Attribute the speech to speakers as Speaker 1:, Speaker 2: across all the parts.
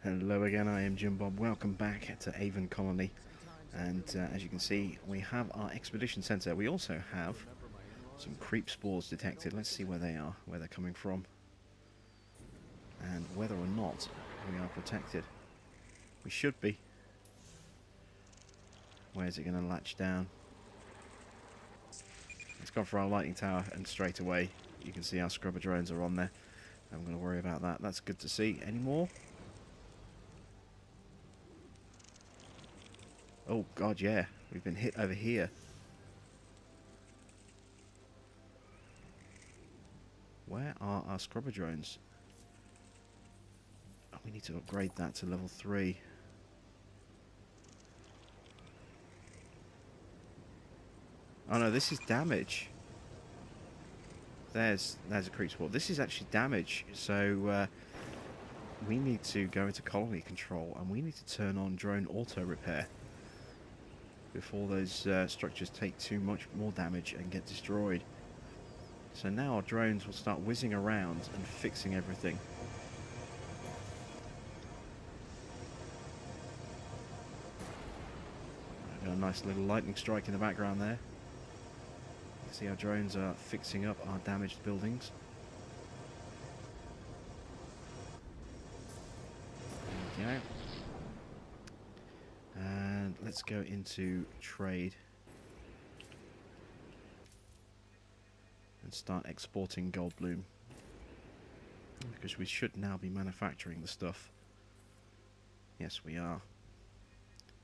Speaker 1: Hello again, I am Jim Bob. Welcome back to Aven Colony. And as you can see, we have our expedition centre. We also have some creep spores detected. Let's see where they are, where they're coming from, and whether or not we are protected. We should be. Where's it going to latch down? It's gone for our lighting tower, and straight away you can see our scrubber drones are on there. I'm going to worry about that. That's good to see. Any more? Oh god, yeah. We've been hit over here. Where are our scrubber drones? Oh, we need to upgrade that to level 3. Oh no, this is damage. There's a creep spore. This is actually damage, so we need to go into colony control and we need to turn on drone auto repair before those structures take too much more damage and get destroyed. So now our drones will start whizzing around and fixing everything. Got a nice little lightning strike in the background there. See, our drones are fixing up our damaged buildings. There we go. And let's go into trade and start exporting gold bloom, because we should now be manufacturing the stuff. Yes, we are.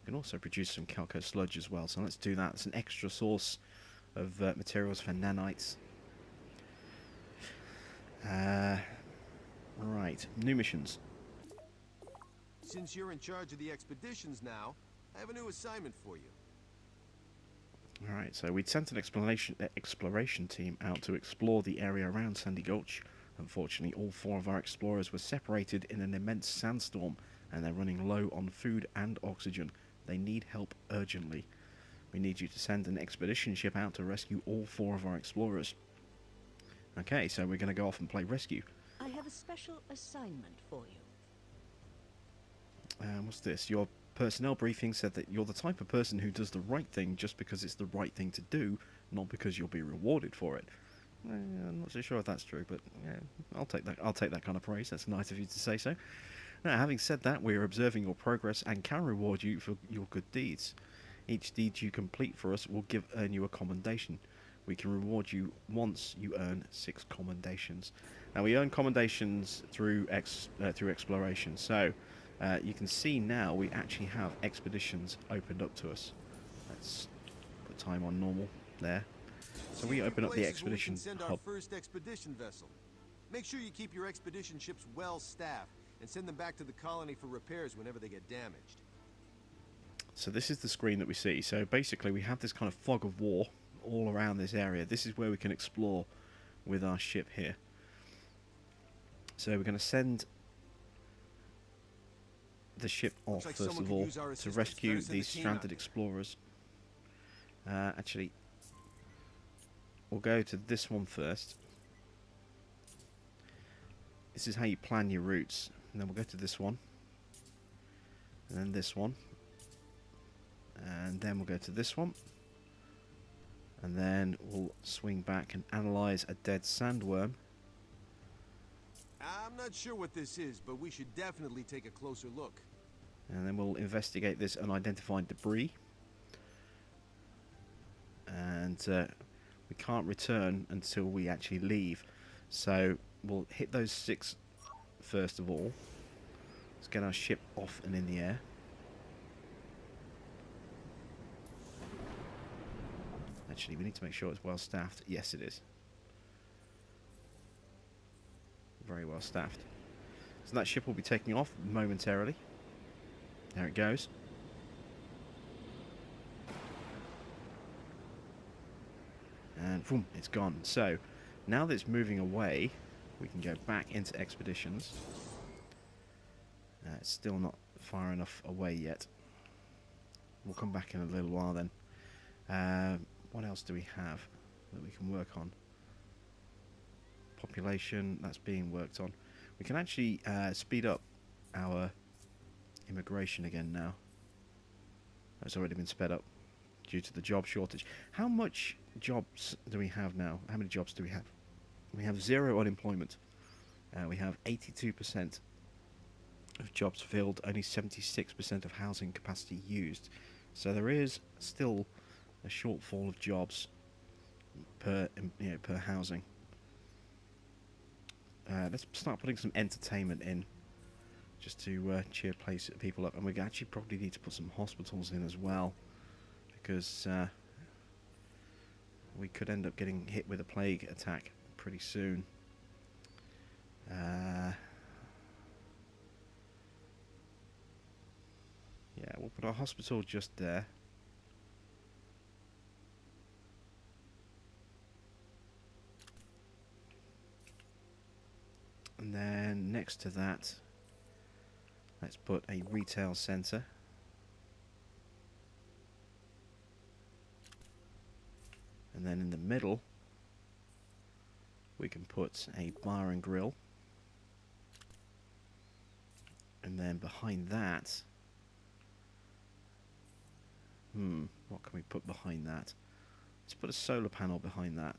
Speaker 1: We can also produce some calco sludge as well, so let's do that. It's an extra source of materials for nanites. Right, new missions.
Speaker 2: Since you're in charge of the expeditions now, I have a new assignment for you.
Speaker 1: Alright, so we'd sent an exploration team out to explore the area around Sandy Gulch. Unfortunately, all 4 of our explorers were separated in an immense sandstorm, and they're running low on food and oxygen. They need help urgently. We need you to send an expedition ship out to rescue all 4 of our explorers. Okay, so we're going to go off and play rescue.
Speaker 3: I have a special assignment for you.
Speaker 1: What's this? Your personnel briefing said that you're the type of person who does the right thing just because it's the right thing to do, not because you'll be rewarded for it. I'm not so sure if that's true, but yeah, I'll take that. I'll take that kind of praise. That's nice of you to say so. Now, having said that, we are observing your progress and can reward you for your good deeds. Each deed you complete for us will earn you a commendation. We can reward you once you earn 6 commendations. Now, we earn commendations through exploration. So you can see now we actually have expeditions opened up to us. Let's put time on normal there. So we open up the expedition
Speaker 2: send
Speaker 1: hub.
Speaker 2: our first expedition vessel. Make sure you keep your expedition ships well staffed and send them back to the colony for repairs whenever they get damaged.
Speaker 1: So this is the screen that we see. So basically we have this kind of fog of war all around this area. This is where we can explore with our ship here. So we're going to send the ship off
Speaker 2: like
Speaker 1: first of all to rescue these stranded explorers. Actually, we'll go to this one first. This is how you plan your routes. And then we'll go to this one. And then this one. And then we'll go to this one. And then we'll swing back and analyze a dead sandworm.
Speaker 2: I'm not sure what this is, but we should definitely take a closer look.
Speaker 1: And then we'll investigate this unidentified debris. And we can't return until we actually leave. So we'll hit those 6 first of all. Let's get our ship off and in the air. Actually, we need to make sure it's well staffed. Yes, it is. Very well staffed. So that ship will be taking off momentarily. There it goes. And boom, it's gone. So now that it's moving away, we can go back into expeditions. It's still not far enough away yet. We'll come back in a little while then. What else do we have that we can work on? Population, that's being worked on. We can actually speed up our immigration again now. It's already been sped up due to the job shortage. How much jobs do we have now? How many jobs do we have? We have 0 unemployment. We have 82% of jobs filled, only 76% of housing capacity used. So there is still a shortfall of jobs per housing. Let's start putting some entertainment in, just to cheer people up. And we actually probably need to put some hospitals in as well, because we could end up getting hit with a plague attack pretty soon. Yeah, we'll put our hospital just there. And then next to that, let's put a retail centre. And then in the middle, we can put a bar and grill. And then behind that, what can we put behind that? Let's put a solar panel behind that.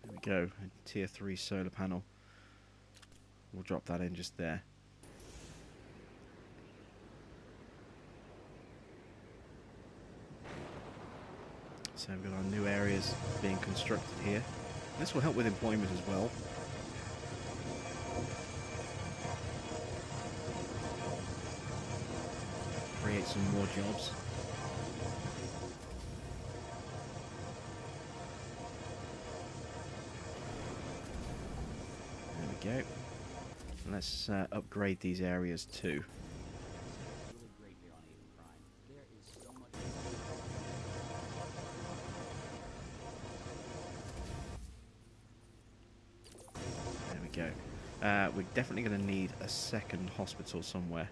Speaker 1: There we go, a tier 3 solar panel. We'll drop that in just there. So we've got our new areas being constructed here. This will help with employment as well. Create some more jobs. There we go. Let's upgrade these areas too. Go. We're definitely going to need a second hospital somewhere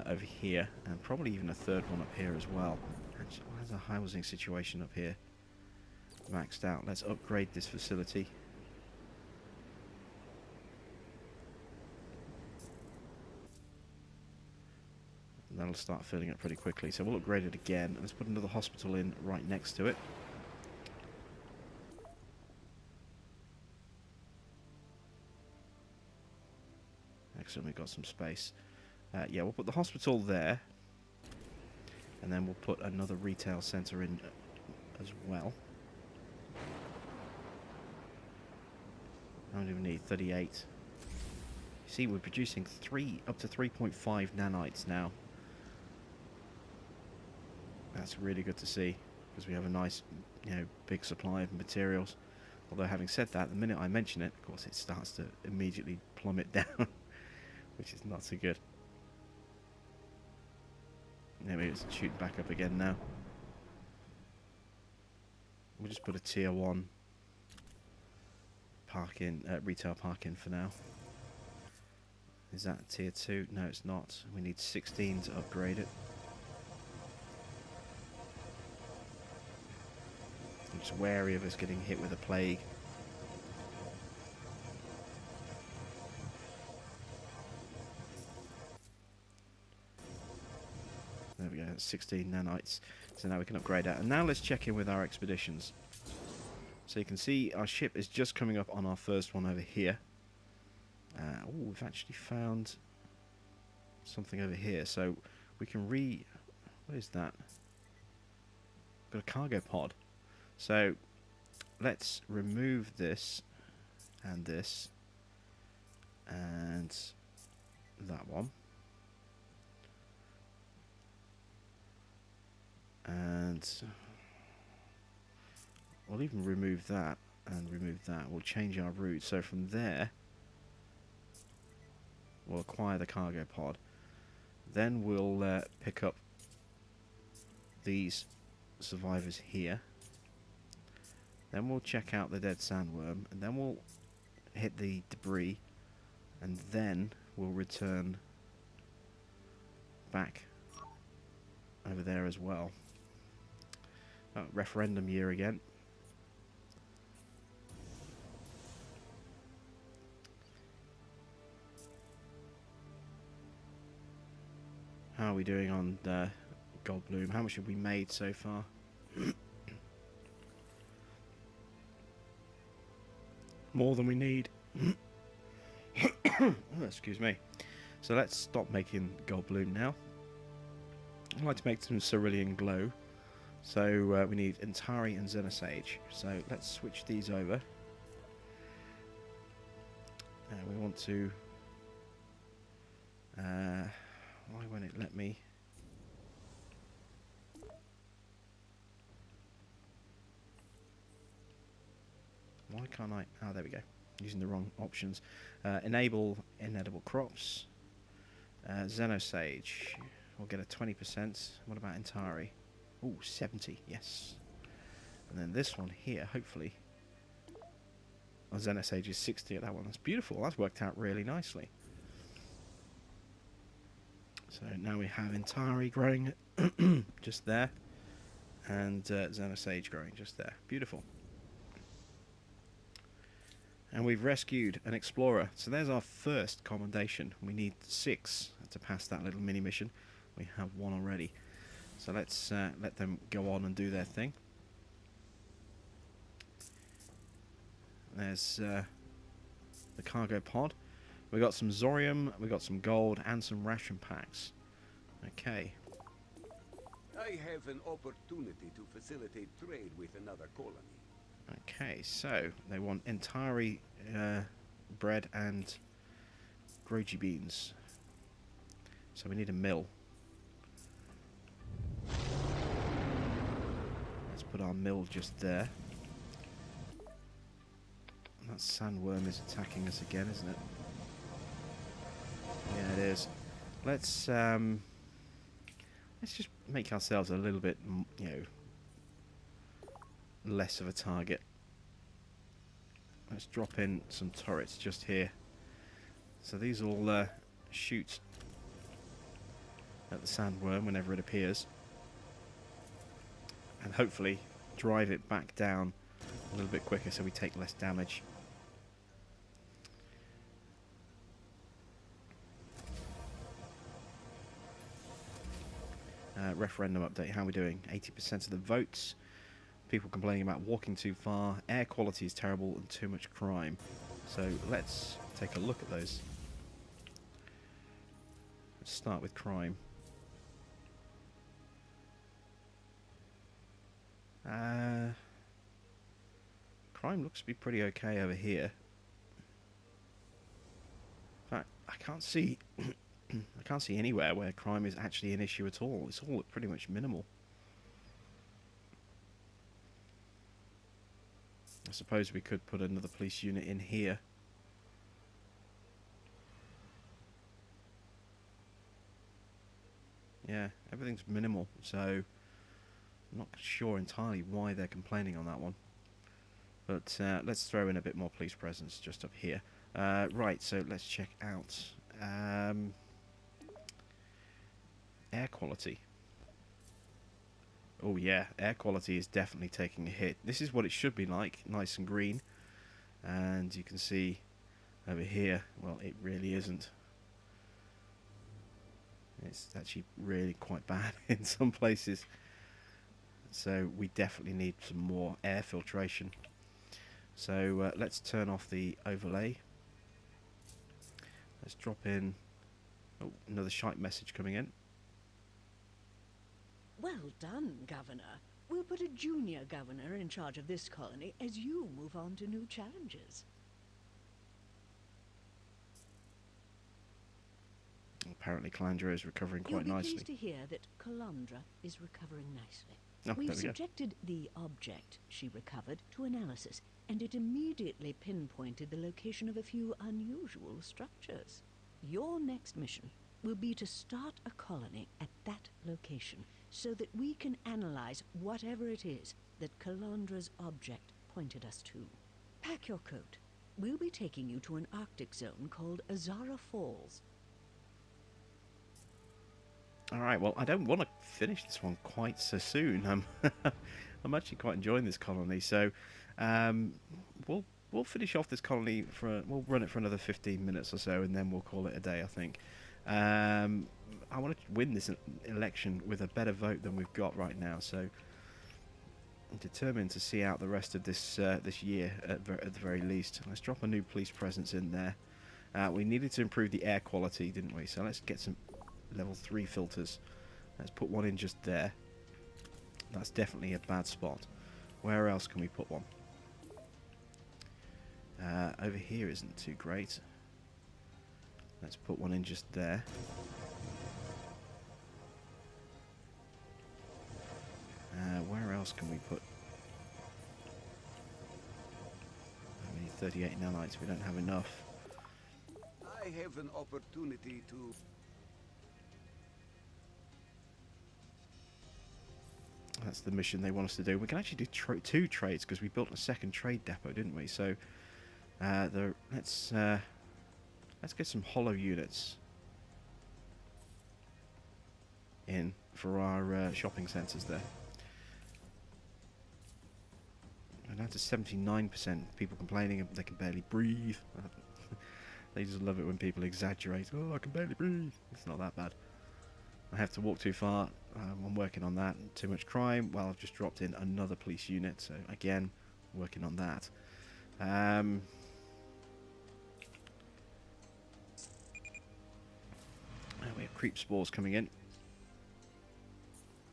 Speaker 1: over here, and probably even a third one up here as well. Actually, why is the housing situation up here maxed out? Let's upgrade this facility. And that'll start filling up pretty quickly, so we'll upgrade it again. Let's put another hospital in right next to it. Excellent, we've got some space. Yeah, we'll put the hospital there, and then we'll put another retail centre in as well. How many do we need? 38. You see, we're producing up to 3.5 nanites now. That's really good to see, because we have a nice, big supply of materials. Although, having said that, the minute I mention it, of course, it starts to immediately plummet down. Which is not so good. Maybe it's shooting back up again now. We'll just put a tier 1 retail park in for now. Is that tier 2? No, it's not. We need 16 to upgrade it. I'm just wary of us getting hit with a plague. There we go, 16 nanites. So now we can upgrade that. And now let's check in with our expeditions. So you can see our ship is just coming up on our first one over here. Oh, we've actually found something over here. So we can what is that? Got a cargo pod. So let's remove this and this and that one. And we'll even remove that and remove that. We'll change our route. So from there, we'll acquire the cargo pod. Then we'll pick up these survivors here. Then we'll check out the dead sandworm. And then we'll hit the debris. And then we'll return back over there as well. Oh, referendum year again. How are we doing on Gold Bloom? How much have we made so far? More than we need. Oh, excuse me. So let's stop making Gold Bloom now. I'd like to make some Cerulean Glow. So we need Intari and Xenosage. So let's switch these over. We want to... why won't it let me? Why can't I? Oh, there we go. Using the wrong options. Enable inedible crops. Xenosage. We'll get a 20%. What about Intari? Ooh, 70. Yes. And then this one here, hopefully. Oh, Xenosage is 60 at that one. That's beautiful. That's worked out really nicely. So now we have Intari growing just there. And Xenosage growing just there. Beautiful. And we've rescued an explorer. So there's our first commendation. We need 6 to pass that little mini mission. We have 1 already. So let's let them go on and do their thing. There's the cargo pod. We got some Zorium, we got some gold, and some ration packs. Okay.
Speaker 4: I have an opportunity to facilitate trade with another colony.
Speaker 1: Okay, so they want Intari bread and Groji beans. So we need a mill. Let's put our mill just there. That sandworm is attacking us again, isn't it? Yeah, it is. Let's just make ourselves a little bit, less of a target. Let's drop in some turrets just here. So these will shoot at the sandworm whenever it appears. And hopefully drive it back down a little bit quicker so we take less damage. Referendum update, how are we doing? 80% of the votes. People complaining about walking too far, air quality is terrible, and too much crime. So let's take a look at those. Let's start with crime. Crime looks to be pretty okay over here. In fact, I can't see I can't see anywhere where crime is actually an issue at all. It's all pretty much minimal. I suppose we could put another police unit in here. Yeah, everything's minimal, so I'm not sure entirely why they're complaining on that one. But let's throw in a bit more police presence just up here. Right, so let's check out air quality. Oh yeah, air quality is definitely taking a hit. This is what it should be like, nice and green. And you can see over here, well, it really isn't. It's actually really quite bad in some places. So we definitely need some more air filtration. So let's turn off the overlay. Let's drop in... Oh, another shite message coming in.
Speaker 3: Well done, Governor. We'll put a junior governor in charge of this colony as you move on to new challenges.
Speaker 1: Apparently Calandra is recovering quite
Speaker 3: You'll be
Speaker 1: nicely.
Speaker 3: pleased to hear that Calandra is recovering nicely.
Speaker 1: Oh,
Speaker 3: We've
Speaker 1: there we go.
Speaker 3: subjected the object she recovered to analysis, and it immediately pinpointed the location of a few unusual structures. Your next mission will be to start a colony at that location so that we can analyze whatever it is that Calandra's object pointed us to. Pack your coat. We'll be taking you to an Arctic zone called Azara Falls.
Speaker 1: Alright, well, I don't want to finish this one quite so soon. I'm actually quite enjoying this colony. So um, we'll finish off this colony we'll run it for another 15 minutes or so, and then we'll call it a day, I think. I want to win this election with a better vote than we've got right now. So I'm determined to see out the rest of this this year at the very least. Let's drop a new police presence in there. We needed to improve the air quality, didn't we? So let's get some level 3 filters. Let's put one in just there. That's definitely a bad spot. Where else can we put one? Over here isn't too great. Let's put one in just there. Where else can we put? We need 38 nanites. We don't have enough.
Speaker 4: I have an opportunity to...
Speaker 1: That's the mission they want us to do. We can actually do 2 trades because we built a second trade depot, didn't we? So let's get some hollow units in for our shopping centres there. And down to 79%. People complaining they can barely breathe. They just love it when people exaggerate. Oh, I can barely breathe. It's not that bad. I have to walk too far. I'm working on that. Too much crime. Well, I've just dropped in another police unit, so again, working on that. We have creep spores coming in.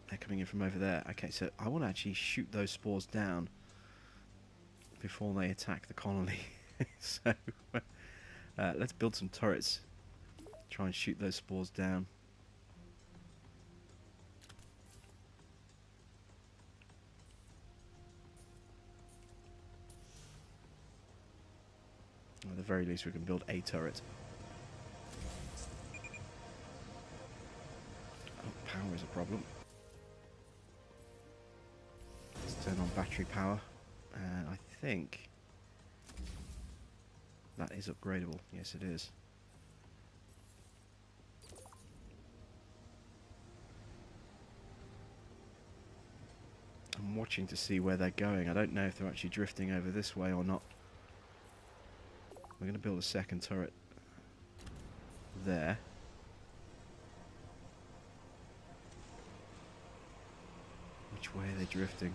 Speaker 1: They're coming in from over there. Okay, so I want to actually shoot those spores down before they attack the colony. So let's build some turrets. Try and shoot those spores down. At the very least, we can build a turret. Oh, power is a problem. Let's turn on battery power. And I think that is upgradable. Yes, it is. I'm watching to see where they're going. I don't know if they're actually drifting over this way or not. We're going to build a second turret there. Which way are they drifting?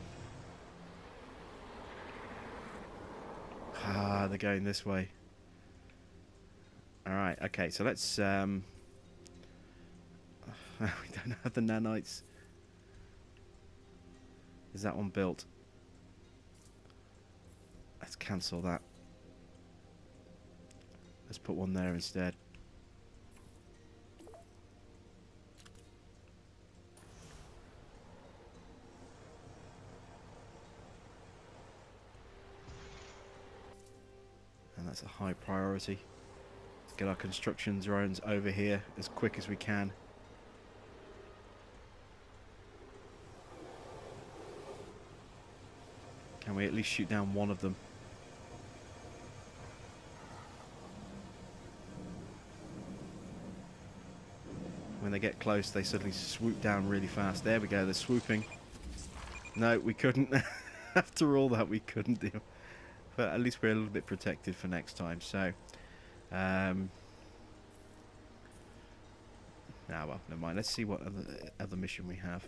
Speaker 1: Ah, they're going this way. Alright, okay, so let's... we don't have the nanites. Is that one built? Let's cancel that. Let's put one there instead. And that's a high priority. Let's get our construction drones over here as quick as we can. Can we at least shoot down one of them? When they get close, they suddenly swoop down really fast. There we go, they're swooping. No, we couldn't. After all that, we couldn't do. But at least we're a little bit protected for next time. So, well, never mind. Let's see what other mission we have.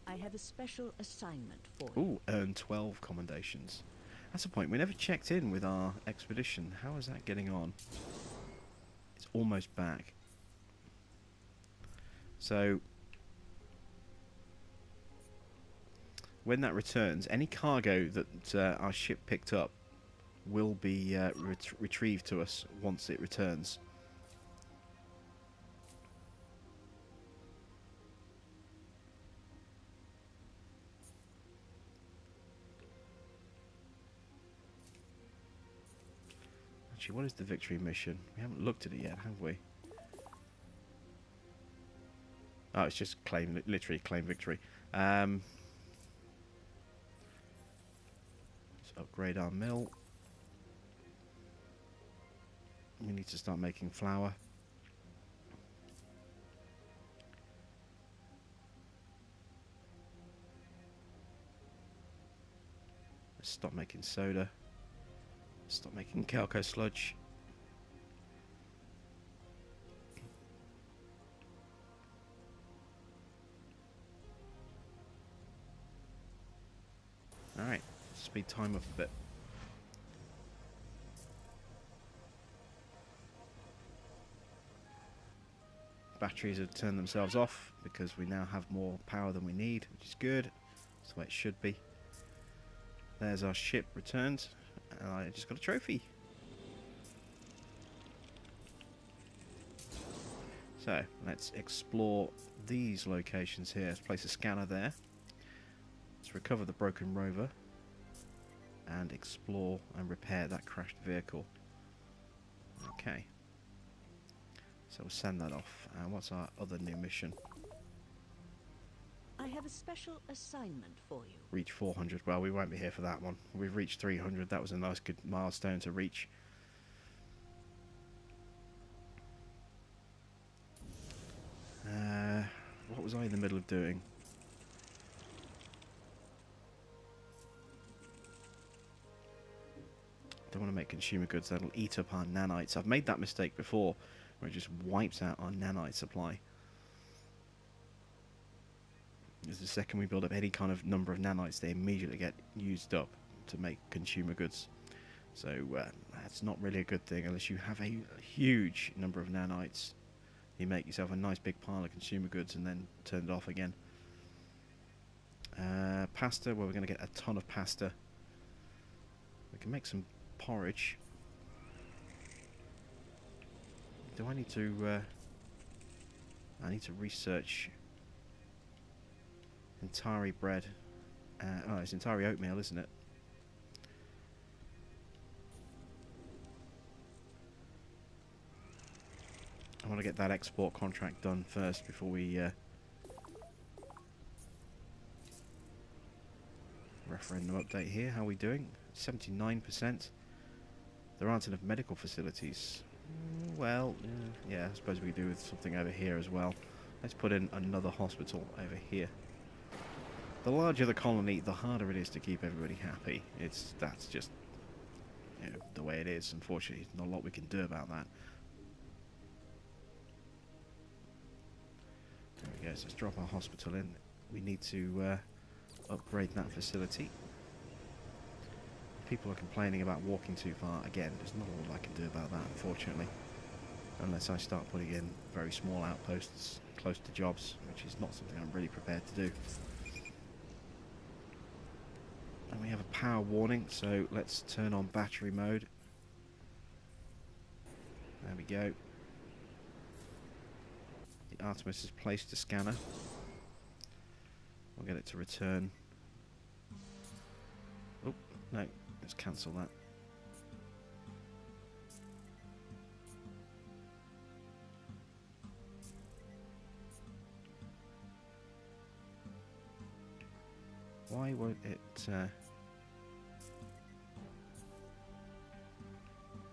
Speaker 3: I have a special assignment for you.
Speaker 1: Ooh, earn 12 commendations. That's the point. We never checked in with our expedition. How is that getting on? It's almost back. So, when that returns, any cargo that our ship picked up will be retrieved to us once it returns. Actually, what is the victory mission? We haven't looked at it yet, have we? Oh, it's just claim, literally claim victory. Let's upgrade our mill. We need to start making flour. Stop making soda. Stop making Calco sludge. Alright, speed time up a bit. Batteries have turned themselves off because we now have more power than we need, which is good. That's the way it should be. There's our ship returned, and I just got a trophy. So, let's explore these locations here. Let's place a scanner there. Let's recover the broken rover and explore and repair that crashed vehicle. Okay. So we'll send that off. And what's our other new mission?
Speaker 3: I have a special assignment for you.
Speaker 1: Reach 400. Well, we won't be here for that one. We've reached 300. That was a nice, good milestone to reach. What was I in the middle of doing? Don't want to make consumer goods. That'll eat up our nanites. I've made that mistake before, where it just wipes out our nanite supply. Because the second we build up any kind of number of nanites, they immediately get used up to make consumer goods. So that's not really a good thing unless you have a huge number of nanites. You make yourself a nice big pile of consumer goods and then turn it off again. Pasta, well, we're going to get a ton of pasta. We can make some porridge. Do I need to... I need to research Intari bread. Oh, it's Intari oatmeal, isn't it? I want to get that export contract done first before we referendum update here. How are we doing? 79%. There aren't enough medical facilities. Well, yeah, I suppose we could do with something over here as well. Let's put in another hospital over here. The larger the colony, the harder it is to keep everybody happy. That's just, you know, the way it is. Unfortunately, not a lot we can do about that. There we go. So let's drop our hospital in. We need to upgrade that facility. People are complaining about walking too far. Again, there's not a lot I can do about that, unfortunately. Unless I start putting in very small outposts close to jobs, which is not something I'm really prepared to do. And we have a power warning, so let's turn on battery mode. There we go. The Artemis has placed a scanner. We'll get it to return. Oh, no, let's cancel that. Why won't it...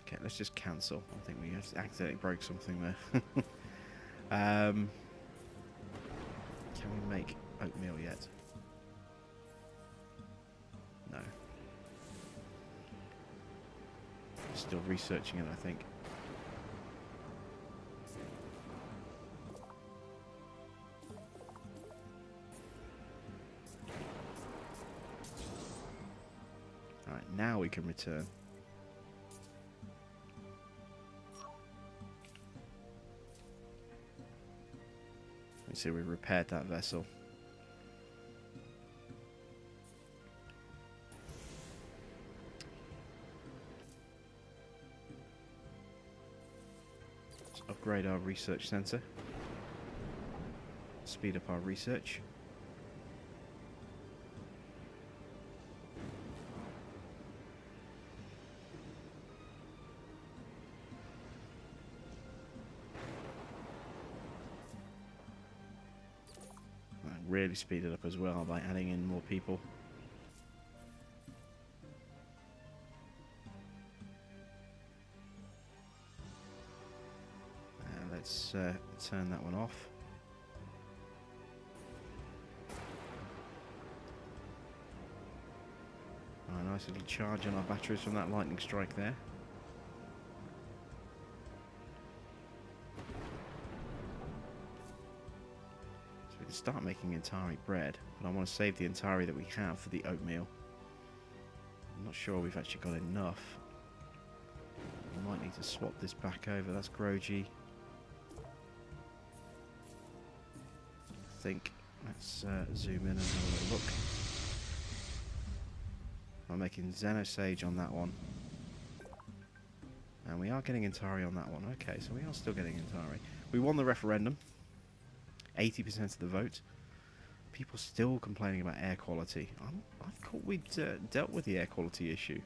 Speaker 1: Okay, let's just cancel. I think we just accidentally broke something there. Can we make oatmeal yet? No. Still researching it, I think. Alright, now we can return. You see, we repaired that vessel. Let's upgrade our research center. Speed up our research. Really speed it up as well by adding in more people. Let's turn that one off. And Nice little charge on our batteries from that lightning strike there. So we can start making Intari bread, but I want to save the Intari that we have for the oatmeal. I'm not sure we've actually got enough. We might need to swap this back over. That's groggy. I think. Let's zoom in and have a little look. I'm making Xenosage on that one. And we are getting Intari on that one. Okay, so we are still getting Intari. We won the referendum. 80% of the vote. People still complaining about air quality. I thought we'd dealt with the air quality issue.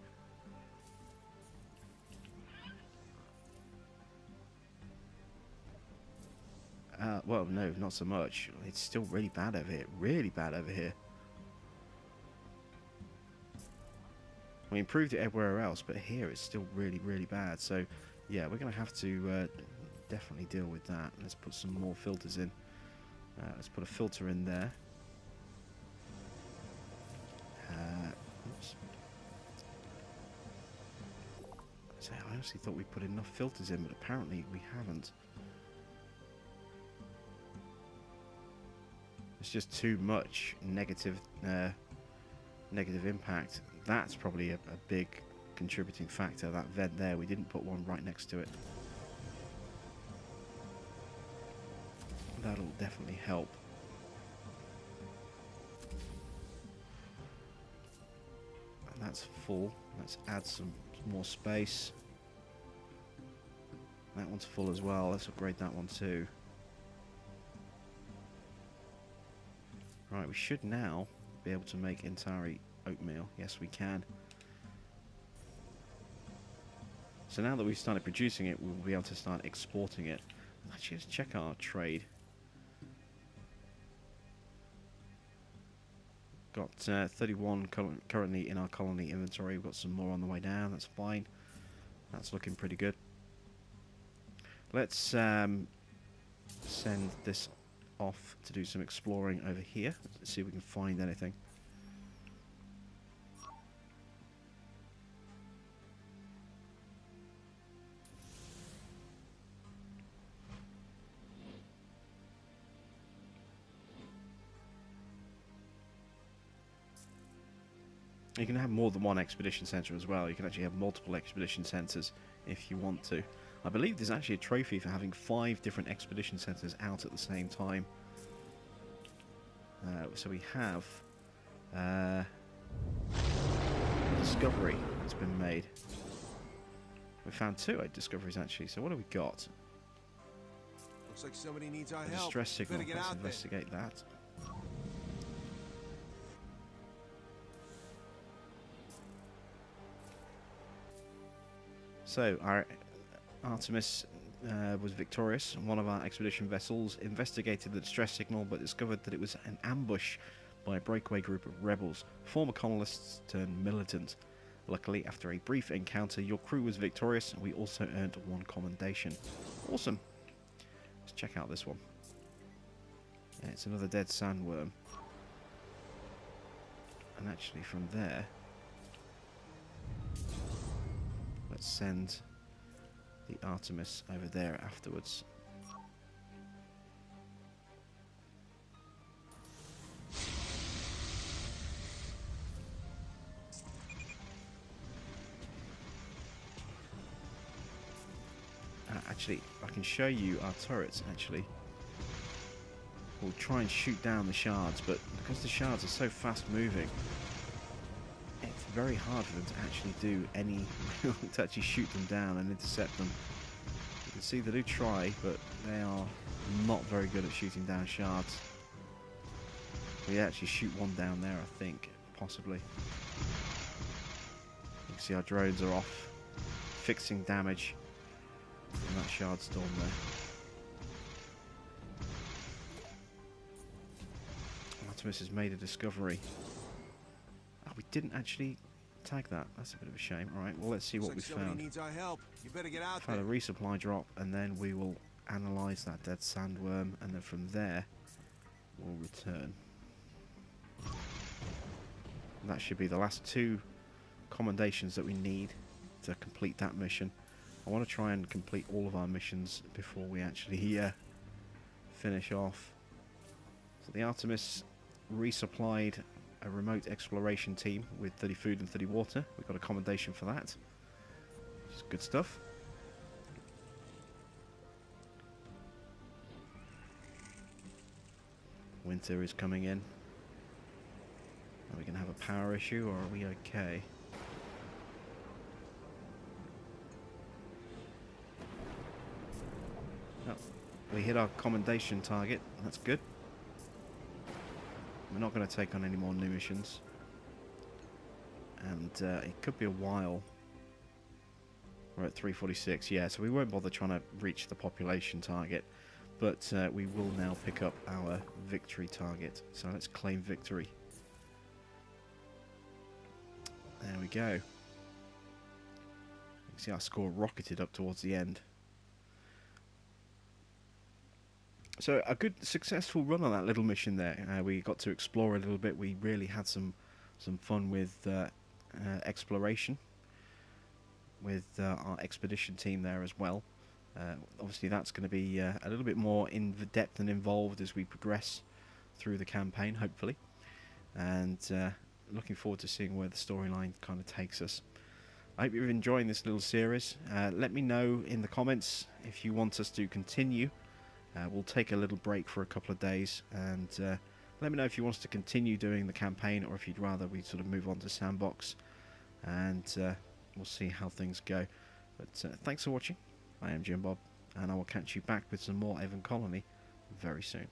Speaker 1: Well, no, not so much. It's still really bad over here. Really bad over here. We improved it everywhere else, but here it's still really, really bad. So, yeah, we're going to have to definitely deal with that. Let's put some more filters in. Let's put a filter in there. Oops. I honestly thought we put enough filters in, but apparently we haven't. It's just too much negative impact. That's probably a big contributing factor. That vent there, we didn't put one right next to it. That'll definitely help. And that's full. Let's add some more space. That one's full as well. Let's upgrade that one too. Right, we should now be able to make Intari oatmeal. Yes, we can. So now that we've started producing it, we'll be able to start exporting it. Actually, let's check our trade. Got 31 currently in our colony inventory. We've got some more on the way down. That's fine. That's looking pretty good. Let's send this off to do some exploring over here. Let's see if we can find anything. You can have more than one expedition center as well. You can actually have multiple expedition centers if you want to. I believe there's actually a trophy for having 5 different expedition centers out at the same time. So we have discovery that's been made. We found 2 discoveries actually. So what have we got?
Speaker 2: Looks like somebody needs our
Speaker 1: A
Speaker 2: help.
Speaker 1: distress signal.
Speaker 2: Better get
Speaker 1: Let's
Speaker 2: out there.
Speaker 1: investigate that. So our Artemis was victorious. One of our expedition vessels investigated the distress signal but discovered that it was an ambush by a breakaway group of rebels, former colonists turned militant. Luckily, after a brief encounter, your crew was victorious and we also earned 1 commendation. Awesome. Let's check out this one. Yeah, it's another dead sandworm. And actually from there, let's send the Artemis over there afterwards. Actually, I can show you our turrets, actually. We'll try and shoot down the shards, but because the shards are so fast moving, it's very hard for them to actually do any, to actually shoot them down and intercept them. You can see they do try, but they are not very good at shooting down shards. We actually shoot one down there, I think, possibly. You can see our drones are off, fixing damage from that shard storm there. Artemis has made a discovery. Oh, we didn't actually tag that. That's a bit of a shame. Alright, well let's see what we found.
Speaker 2: Needs our help. You better get out
Speaker 1: Found a resupply drop, and then we will analyse that dead sandworm, and then from there we'll return. And that should be the last 2 commendations that we need to complete that mission. I want to try and complete all of our missions before we actually finish off. So the Artemis resupplied a remote exploration team with 30 food and 30 water. We got a commendation for that, which is good stuff. Winter is coming in. Are we going to have a power issue, or are we okay? Oh, we hit our commendation target. That's good. We're not going to take on any more new missions. And it could be a while. We're at 346, yeah, so we won't bother trying to reach the population target. But we will now pick up our victory target. So let's claim victory. There we go. You can see our score rocketed up towards the end. So a good successful run on that little mission there. We got to explore a little bit. We really had some fun with exploration with our expedition team there as well. Obviously that's going to be a little bit more in depth and involved as we progress through the campaign, hopefully. And looking forward to seeing where the storyline kind of takes us. I hope you're enjoying this little series. Let me know in the comments if you want us to continue. We'll take a little break for a couple of days, and let me know if you want us to continue doing the campaign, or if you'd rather we sort of move on to Sandbox, and we'll see how things go. But thanks for watching. I am Jim Bob, and I will catch you back with some more Aven Colony very soon.